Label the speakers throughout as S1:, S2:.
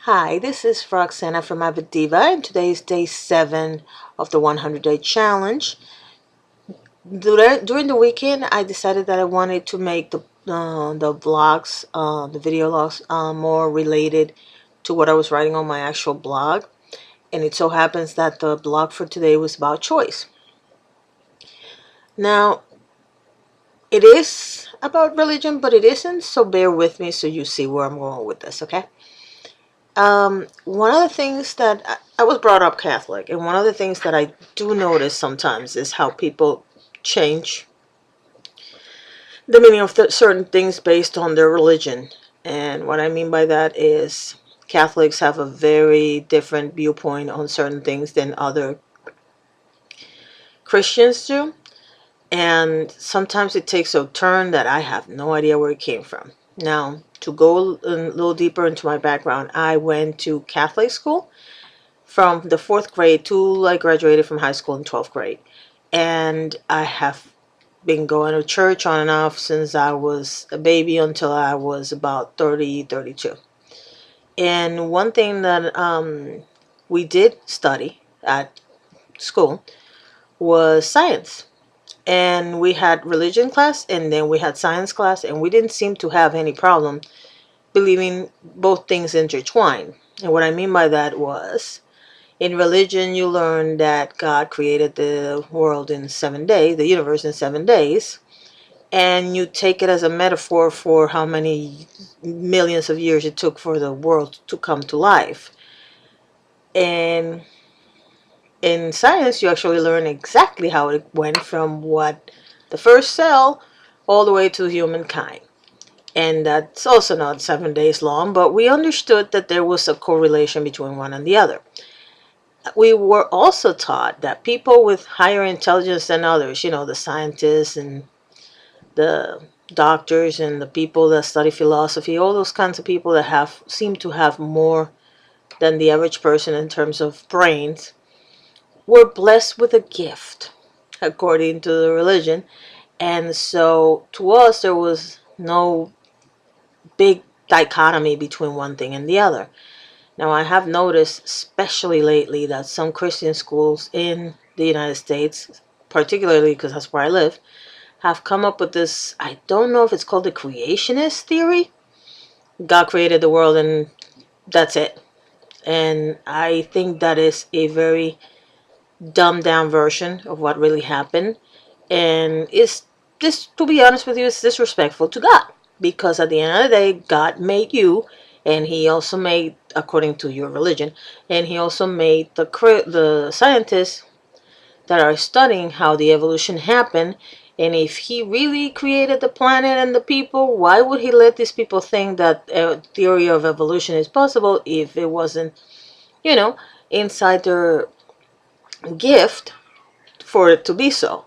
S1: Hi, this is Roxana from Avid Diva, and today is day 7 of the 100-day challenge. During the weekend, I decided that I wanted to make the vlogs, the video logs, more related to what I was writing on my actual blog. And it so happens that the blog for today was about choice. Now, it is about religion, but it isn't, so bear with me so you see where I'm going with this, okay? One of the things that I was brought up Catholic, and one of the things that I do notice sometimes is how people change the meaning of certain things based on their religion. And what I mean by that is Catholics have a very different viewpoint on certain things than other Christians do. And sometimes it takes a turn that I have no idea where it came from. Now, to go a little deeper into my background, I went to Catholic school from the 4th grade till I graduated from high school in 12th grade. And I have been going to church on and off since I was a baby until I was about 30, 32. And one thing that we did study at school was science. And we had religion class and then we had science class, and we didn't seem to have any problem believing both things intertwined. And what I mean by that was, in religion, you learn that God created the world in 7 days, the universe in 7 days, and you take it as a metaphor for how many millions of years it took for the world to come to life. And in science, you actually learn exactly how it went from what the first cell all the way to humankind. And that's also not 7 days long, but we understood that there was a correlation between one and the other. We were also taught that people with higher intelligence than others, the scientists and the doctors and the people that study philosophy, all those kinds of people that seem to have more than the average person in terms of brains, were blessed with a gift, according to the religion. And so to us, there was no big dichotomy between one thing and the other. Now, I have noticed, especially lately, that some Christian schools in the United States, particularly because that's where I live, have come up with this, I don't know if it's called the creationist theory. God created the world and that's it. And I think that is a very dumbed down version of what really happened. And it's this, to be honest with you, it's disrespectful to God. Because at the end of the day, God made you, and he also made, according to your religion, and he also made the scientists that are studying how the evolution happened. And if he really created the planet and the people, why would he let these people think that a theory of evolution is possible if it wasn't, inside their gift for it to be so?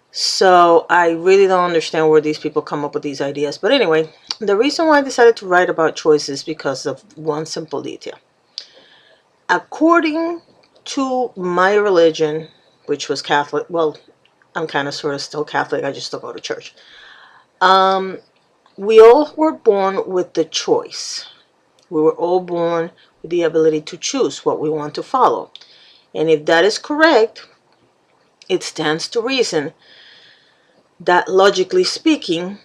S1: So I really don't understand where these people come up with these ideas. But anyway, the reason why I decided to write about choice is because of one simple detail. According to my religion, which was Catholic, well, I'm kind of sort of still Catholic, I just don't go to church. We all were born with the choice. We were all born with the ability to choose what we want to follow. And if that is correct, it stands to reason that, logically speaking,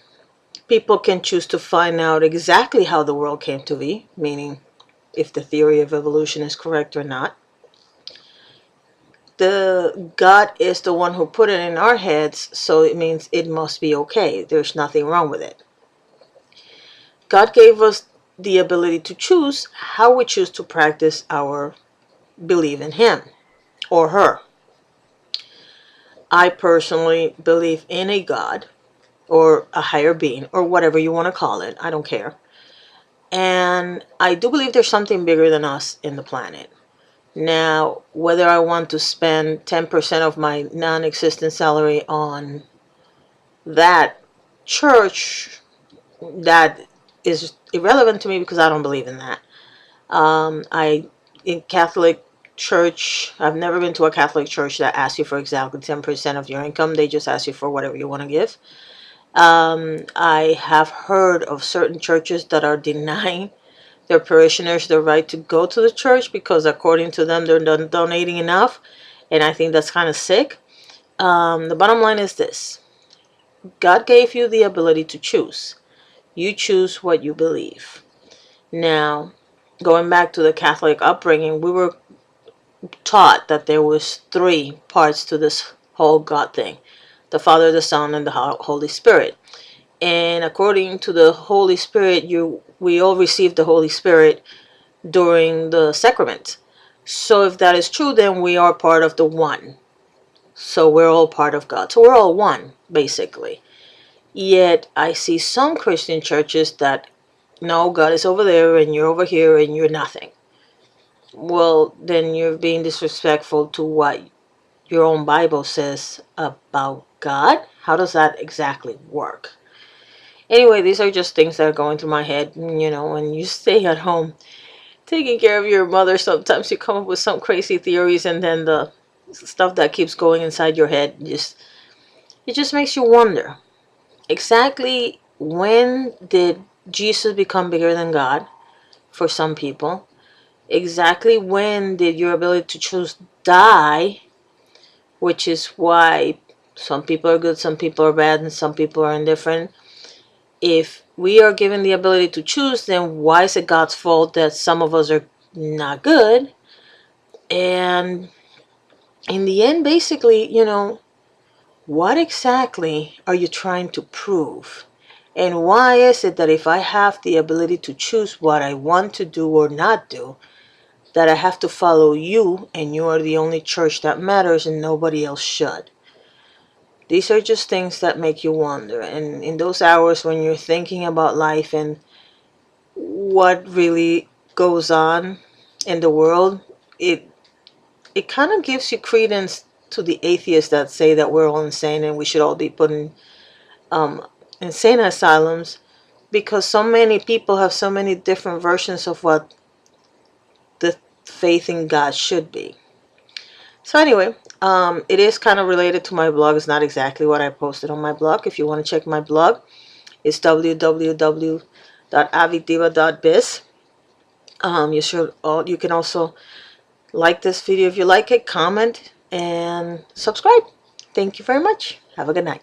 S1: people can choose to find out exactly how the world came to be, meaning if the theory of evolution is correct or not. God is the one who put it in our heads, so it means it must be okay. There's nothing wrong with it. God gave us the ability to choose how we choose to practice our belief in him or her. I personally believe in a God or a higher being or whatever you want to call it. I don't care. And I do believe there's something bigger than us in the planet. Now, whether I want to spend 10% of my non-existent salary on that church, that is irrelevant to me because I don't believe in that. In Catholic church, I've never been to a Catholic church that asks you for exactly 10% of your income. They just ask you for whatever you want to give. I have heard of certain churches that are denying their parishioners the right to go to the church because according to them they're not donating enough, and I think that's kind of sick. The bottom line is this: God gave you the ability to choose. You choose what you believe. Now, going back to the Catholic upbringing, we were taught that there was three parts to this whole God thing: the Father, the Son, and the Holy Spirit. And according to the Holy Spirit, we all receive the Holy Spirit during the sacrament. So if that is true, then we are part of the one. So we're all part of God. So we're all one, basically. Yet I see some Christian churches that, no, God is over there and you're over here and you're nothing. Well, then you're being disrespectful to what your own Bible says about God. How does that exactly work? Anyway, these are just things that are going through my head. You know, when you stay at home taking care of your mother, sometimes you come up with some crazy theories, and then the stuff that keeps going inside your head it just makes you wonder exactly when did Jesus become bigger than God for some people? Exactly when did your ability to choose die, which is why some people are good, some people are bad, and some people are indifferent. If we are given the ability to choose, then why is it God's fault that some of us are not good? And in the end, basically, what exactly are you trying to prove? And why is it that if I have the ability to choose what I want to do or not do, that I have to follow you and you are the only church that matters and nobody else should? These are just things that make you wonder. And in those hours when you're thinking about life and what really goes on in the world, it kind of gives you credence to the atheists that say that we're all insane and we should all be put in insane asylums, because so many people have so many different versions of what the faith in God should be. So anyway, it is kind of related to my blog. It's not exactly what I posted on my blog. If you want to check my blog, it's www.avidiva.biz. You can also like this video if you like it, comment, and subscribe. Thank you very much. Have a good night.